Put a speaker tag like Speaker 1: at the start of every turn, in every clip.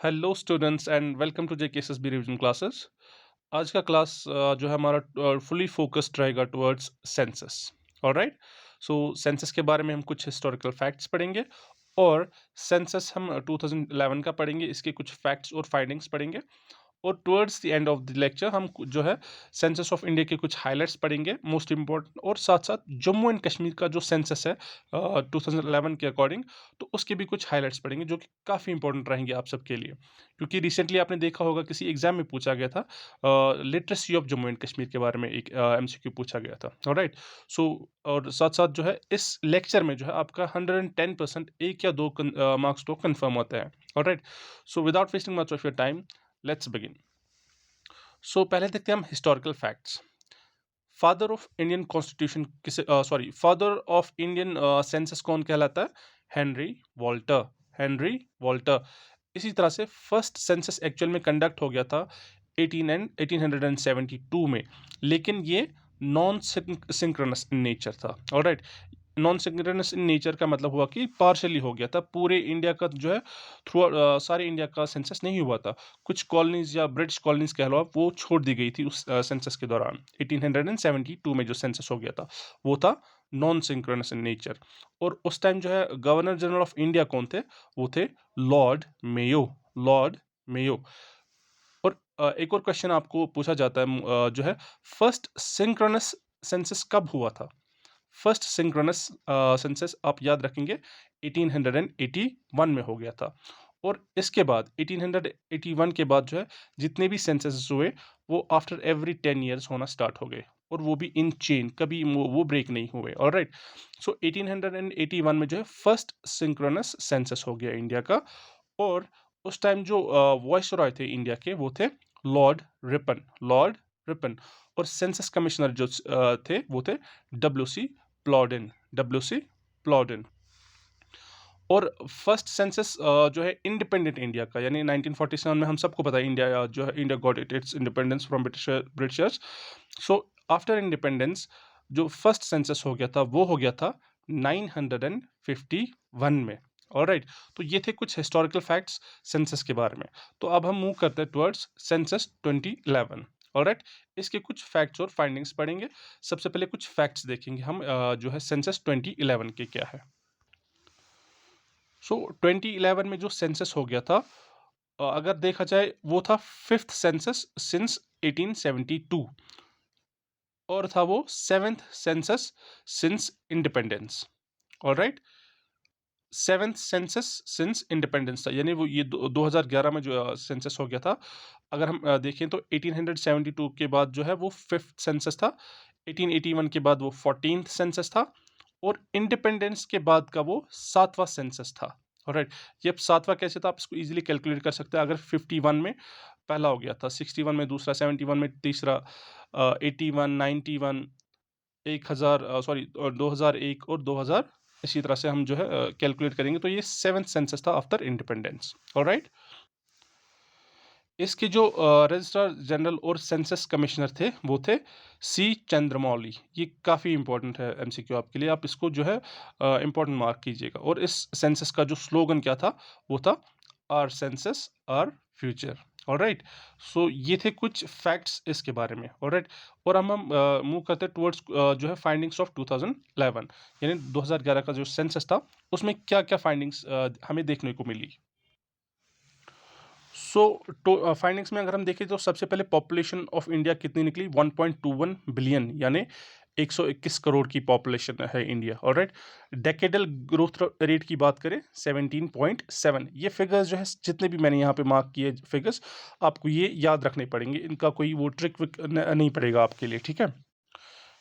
Speaker 1: Hello students and welcome to JKSSB revision classes. आज का class जो है हमारा फुली फोकस्ड रहेगा towards census. Alright, so census के बारे में हम कुछ हिस्टोरिकल फैक्ट्स पढ़ेंगे और सेंसस हम 2011 का पढ़ेंगे, इसके कुछ फैक्ट्स और फाइंडिंग्स पढ़ेंगे और towards the end of the lecture हम जो है सेंसस ऑफ इंडिया के कुछ हाइलाइट्स पढ़ेंगे मोस्ट इंपॉर्टेंट, और साथ साथ जम्मू एंड कश्मीर का जो सेंसस है 2011 के अकॉर्डिंग, तो उसके भी कुछ हाइलाइट्स पढ़ेंगे जो कि काफ़ी इंपॉर्टेंट रहेंगे आप सबके लिए, क्योंकि रिसेंटली आपने देखा होगा किसी एग्जाम में पूछा गया था literacy of Jammu and Kashmir के बारे में एक एमसीक्यू पूछा गया था। ऑलराइट, सो और साथ साथ जो है इस लेक्चर में जो है आपका 110% एक या दो मार्क्स तो कन्फर्म होते हैं। Alright, so without wasting much of your time, let's begin. So पहले देखते हैं हम historical facts. Father of Indian constitution किसे, sorry, father of Indian census कौन कहलाता है? Henry Walter. Henry Walter. इसी तरह से फर्स्ट सेंसस एक्चुअल में कंडक्ट हो गया था 1872 में, लेकिन ये नॉन सिंक्रोनस इन नेचर था। Alright, non synchronous in nature का मतलब हुआ कि पार्शली हो गया था, पूरे इंडिया का जो है थ्रू सारे इंडिया का सेंसस नहीं हुआ था। कुछ कॉलोनीज या ब्रिटिश कॉलोनीज कह लो आप, वो छोड़ दी गई थी उस सेंसस के दौरान। 1872 में जो सेंसस हो गया था वो था नॉन सिंक्रोनस इन नेचर। और उस टाइम जो है गवर्नर जनरल ऑफ इंडिया कौन थे? वो थे लॉर्ड मेयो। Lord Mayo. और एक और क्वेश्चन आपको पूछा जाता है जो है फर्स्ट सिंक्रोनस सेंसस कब हुआ था? फर्स्ट सिंक्रोनस सेंसस आप याद रखेंगे 1881 में हो गया था। और इसके बाद 1881 के बाद जो है जितने भी सेंसस हुए वो आफ्टर एवरी 10 ईयर्स होना स्टार्ट हो गए, और वो भी इन चेन, कभी वो ब्रेक नहीं हुए। ऑलराइट, सो 1881 में जो है फर्स्ट सिंक्रोनस सेंसस हो गया इंडिया का। और उस टाइम जो वॉइस रॉय थे इंडिया के वो थे लॉर्ड रिपन। Lord Ripon. और सेंसस कमिश्नर जो थे वो थे डब्ल्यू सी प्लॉडेन। W C प्लॉडेन। और फर्स्ट सेंसस जो है इंडिपेंडेंट इंडिया का, यानी 1947 में हम सबको पता है इंडिया जो है India got its independence from Britishers. So after independence जो फर्स्ट सेंसस हो गया था वो हो गया था 951 में। ऑलराइट, तो ये थे कुछ हिस्टोरिकल फैक्ट्स सेंसस के बारे में। तो अब हम मूव करते हैं टुवर्ड्स सेंसस 2011। ऑलराइट, इसके कुछ फैक्ट्स और फाइंडिंग्स पढ़ेंगे। सबसे पहले कुछ फैक्ट्स देखेंगे हम जो है सेंसस 2011 के क्या है। सो 2011 में जो सेंसस हो गया था, अगर देखा जाए वो था फिफ्थ सेंसस सिंस 1872, और था वो seventh census since independence. Alright, seventh census since independence था, यानी वो ये 2011 में जो सेंसस हो गया था। अगर हम देखें तो 1872 के बाद जो है वो फिफ्थ सेंसस था, 1881 के बाद वो 14th सेंसस था, और इंडिपेंडेंस के बाद का वो सातवां सेंसस था। राइट, ये अब सातवां कैसे था आप इसको इजीली कैलकुलेट कर सकते हैं। अगर 51 में पहला हो गया था, 61 में दूसरा, 71 में तीसरा, 81, 91, 1000, सॉरी 2001 और 2000, इसी तरह से हम जो है कैलकुलेट करेंगे तो ये सेवेंथ सेंसस था आफ्टर इंडिपेंडेंस। ऑलराइट, इसके जो रजिस्ट्रार जनरल और सेंसस कमिश्नर थे वो थे सी चंद्रमौली। ये काफ़ी इंपॉर्टेंट है एमसीक्यू आपके लिए, आप इसको जो है इंपॉर्टेंट मार्क कीजिएगा। और इस सेंसस का जो स्लोगन क्या था वो था our census our future. Alright, so ये थे कुछ फैक्ट्स इसके बारे में। ऑलराइट, और हम मूव करते हैं टुवर्ड्स जो है फाइंडिंग्स ऑफ 2011, यानी 2011 का जो सेंसस था उसमें क्या क्या फाइंडिंग्स हमें देखने को मिली। सो फाइंडिंग्स में अगर हम देखें तो सबसे पहले पॉपुलेशन ऑफ इंडिया कितनी निकली? 1.21 बिलियन, यानी 121 करोड़ की पॉपुलेशन है India. Alright, decadal growth rate की बात करें 17.7। ये फिगर्स जो है जितने भी मैंने यहाँ पे मार्क किए फिगर्स, आपको ये याद रखने पड़ेंगे, इनका कोई वो ट्रिक नहीं पड़ेगा आपके लिए, ठीक है।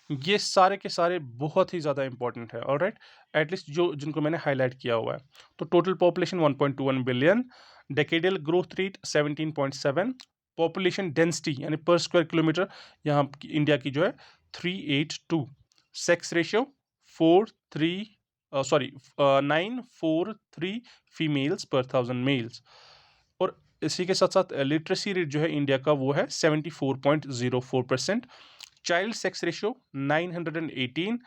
Speaker 1: ये सारे के सारे बहुत ही ज़्यादा इंपॉर्टेंट है। ऑलराइट, एटलीस्ट जो जिनको मैंने हाईलाइट किया हुआ है। तो total population 1.21 billion, decadal growth rate 17.7, population density यानी पर स्क्वायर किलोमीटर यहाँ इंडिया की जो है 382, सेक्स रेशियो 4:3, सॉरी 9:4:3 फीमेल्स पर 1000 मेल्स। और इसी के साथ साथ लिटरेसी रेट जो है इंडिया का वो है 74.04%, चाइल्ड सेक्स रेशियो 918।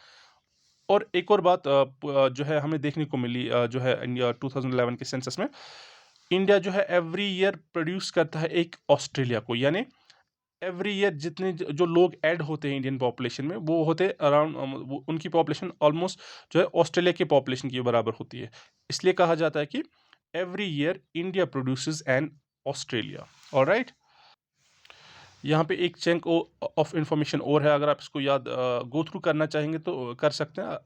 Speaker 1: और एक और बात जो है हमें देखने को मिली जो है इंडिया 2011 के सेंसस में, इंडिया जो है एवरी ईयर प्रोड्यूस करता है एक ऑस्ट्रेलिया को, यानी एवरी ईयर जितने जो लोग ऐड होते हैं इंडियन पॉपुलेशन में, वो होते अराउंड, उनकी पॉपुलेशन ऑलमोस्ट जो है ऑस्ट्रेलिया की पॉपुलेशन के बराबर होती है। इसलिए कहा जाता है कि every year India produces N Australia. Alright, यहाँ पे एक चंक ऑफ इंफॉर्मेशन और है, अगर आप इसको याद गो थ्रू करना चाहेंगे तो कर सकते हैं,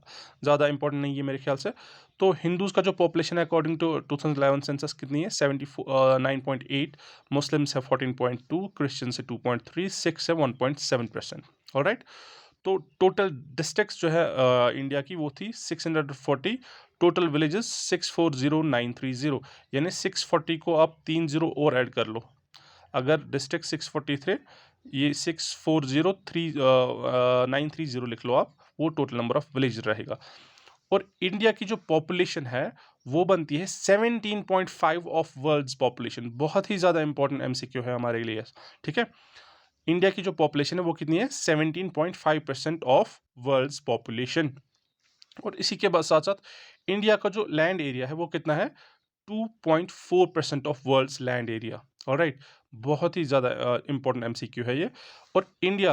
Speaker 1: ज़्यादा इंपॉर्टेंट नहीं है मेरे ख्याल से। तो हिंदूज़ का जो पॉपुलेशन है अकॉर्डिंग टू 2011 सेंसस कितनी है, 79.8, मुस्लिम्स है 14.2, क्रिश्चियंस है 2.3, सिख्स है 1.7%। ऑलराइट, तो टोटल डिस्ट्रिक्ट्स जो है इंडिया की वो थी 640, टोटल विलेजेस 640930, यानी 640 को आप 30 और ऐड कर लो। अगर डिस्ट्रिक्ट 643, ये 6403 930 लिख लो आप, वो टोटल नंबर ऑफ विलेज रहेगा। और इंडिया की जो पॉपुलेशन है वो बनती है 17.5 ऑफ वर्ल्ड्स पॉपुलेशन। बहुत ही ज़्यादा इंपॉर्टेंट एमसीक्यू है हमारे लिए, ठीक है। इंडिया की जो पॉपुलेशन है वो कितनी है, 17.5% ऑफ वर्ल्ड्स पॉपुलेशन। और इसी के बाद साथ साथ इंडिया का जो लैंड एरिया है वो कितना है, 2.4% of world's land area. Alright, बहुत ही ज़्यादा इंपॉर्टेंट एमसीक्यू है ये। और इंडिया,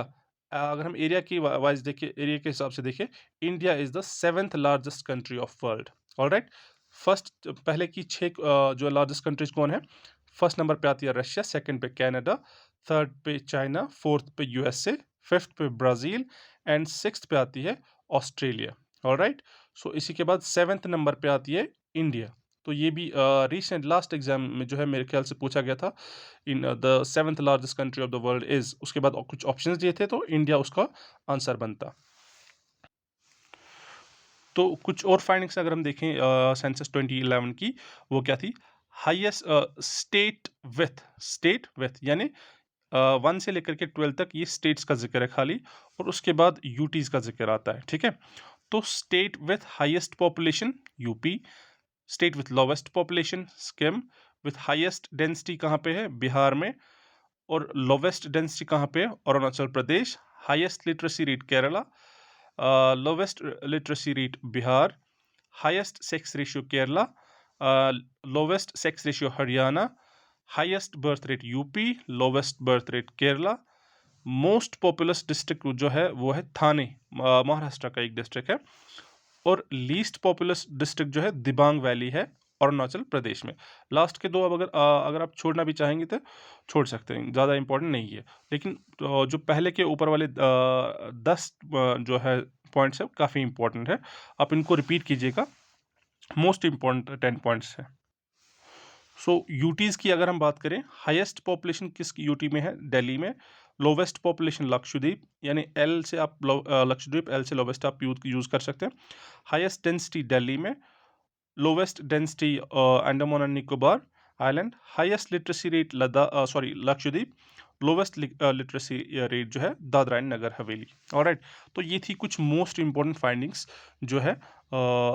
Speaker 1: अगर हम एरिया की वाइज देखें, एरिया के हिसाब से देखें, India is the 7th largest country of world. Alright, first, पहले की 6 जो लार्जेस्ट कंट्रीज कौन है, फर्स्ट नंबर पे आती है रशिया, सेकंड पे कनाडा, थर्ड पे चाइना, फोर्थ पे यूएसए, फिफ्थ पे ब्राज़ील एंड सिक्स्थ पे आती है ऑस्ट्रेलिया। ऑलराइट, सो इसी के बाद 7th नंबर पे आती है इंडिया। तो ये भी रिसेंट लास्ट एग्जाम में जो है मेरे ख्याल से पूछा गया था, in the 7th largest country of the world is, उसके बाद कुछ ऑप्शंस दिए थे तो इंडिया उसका आंसर बनता। तो कुछ और फाइंडिंग्स अगर हम देखें सेंसस 2011 की, वो क्या थी, हाईएस्ट स्टेट विथ यानी 1 से लेकर के 12 तक ये स्टेट्स का जिक्र है खाली, और उसके बाद यूटीज का जिक्र आता है, ठीक है। तो state with highest population UP, state with lowest population Sikkim, with highest density कहाँ पे है, बिहार में, और लोवेस्ट डेंसिटी कहाँ पे है, Arunachal Pradesh, highest literacy rate Kerala, lowest literacy rate Bihar, highest sex ratio Kerala, lowest sex ratio Haryana, highest birth rate UP, lowest birth rate Kerala, most populous district जो है वो है थाने, महाराष्ट्र का एक डिस्ट्रिक्ट है, और लीस्ट पॉपुलस डिस्ट्रिक्ट जो है दिबांग वैली है, अरुणाचल प्रदेश में। लास्ट के दो अब अगर आप छोड़ना भी चाहेंगे तो छोड़ सकते हैं, ज़्यादा इंपॉर्टेंट नहीं है। लेकिन जो पहले के ऊपर वाले 10 जो है पॉइंट्स है काफ़ी इंपॉर्टेंट है, आप इनको रिपीट कीजिएगा, मोस्ट इंपॉर्टेंट 10 पॉइंट्स है। सो यूटीज़ की अगर हम बात करें, हाईएस्ट पॉपुलेशन किस यूटी में है, दिल्ली में, लोवेस्ट पॉपुलेशन लक्षद्वीप, यानी एल से आप लक्षद्वीप, एल से लोवेस्ट आप यूज़ कर सकते हैं, हाईएस्ट डेंसिटी दिल्ली में, lowest density Andaman and Nicobar island, highest literacy rate Lakshadweep, lowest literacy rate जो है दादरा एंड नगर हवेली। ऑलराइट, तो ये थी कुछ मोस्ट इंपॉर्टेंट फाइंडिंग्स जो है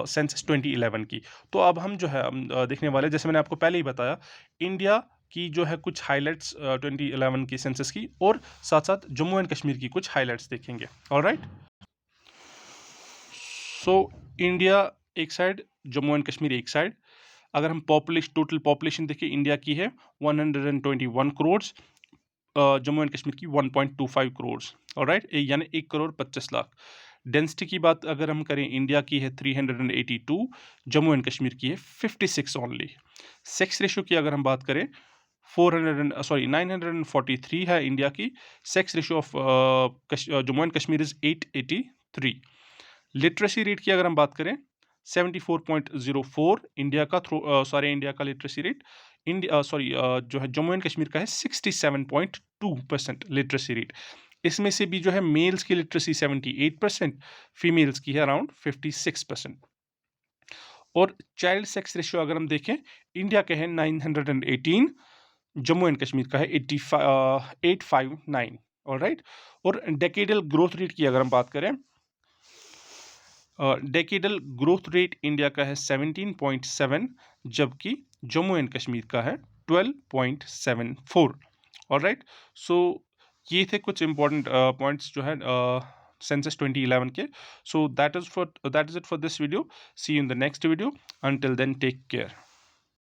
Speaker 1: सेंसस 2011 की। तो अब हम जो है देखने वाले, जैसे मैंने आपको पहले ही बताया, इंडिया की जो है कुछ हाइलाइट्स 2011 की सेंसस की, और साथ साथ जम्मू एंड कश्मीर की कुछ हाइलाइट्स देखेंगे। ऑलराइट, सो इंडिया एक साइड, जम्मू एंड कश्मीर एक साइड। अगर हम टोटल पॉपुलेशन देखें, इंडिया की है 121 करोड़, जम्मू एंड कश्मीर की 1.25 करोड़। ऑलराइट, यानी 1 करोड़ 25 लाख। डेंसिटी की बात अगर हम करें, इंडिया की है 382, जम्मू एंड कश्मीर की है 56 ओनली। सेक्स रेशियो की अगर हम बात करें, 943 है इंडिया की, sex ratio of Jammu and Kashmir is 883। Literacy rate की अगर हम बात करें, 74.04 इंडिया का इंडिया का लिटरेसी रेट, जो है जम्मू एंड कश्मीर का है 67.2% लिटरेसी रेट। इसमें से भी जो है मेल्स की लिटरेसी 78%, फीमेल्स की है अराउंड 56%। और चाइल्ड सेक्स रेशियो अगर हम देखें, इंडिया का है 918, जम्मू एंड कश्मीर का है 859। ऑलराइट, और डेकेडल ग्रोथ रेट की अगर हम बात करें, डेकेडल ग्रोथ रेट इंडिया का है 17.7, जबकि जम्मू एंड कश्मीर का है 12.74। ऑलराइट, सो ये थे कुछ इंपॉर्टेंट पॉइंट्स जो है सेंसस 2011 के। So that is it for this video. See you in the next video. Until then take care.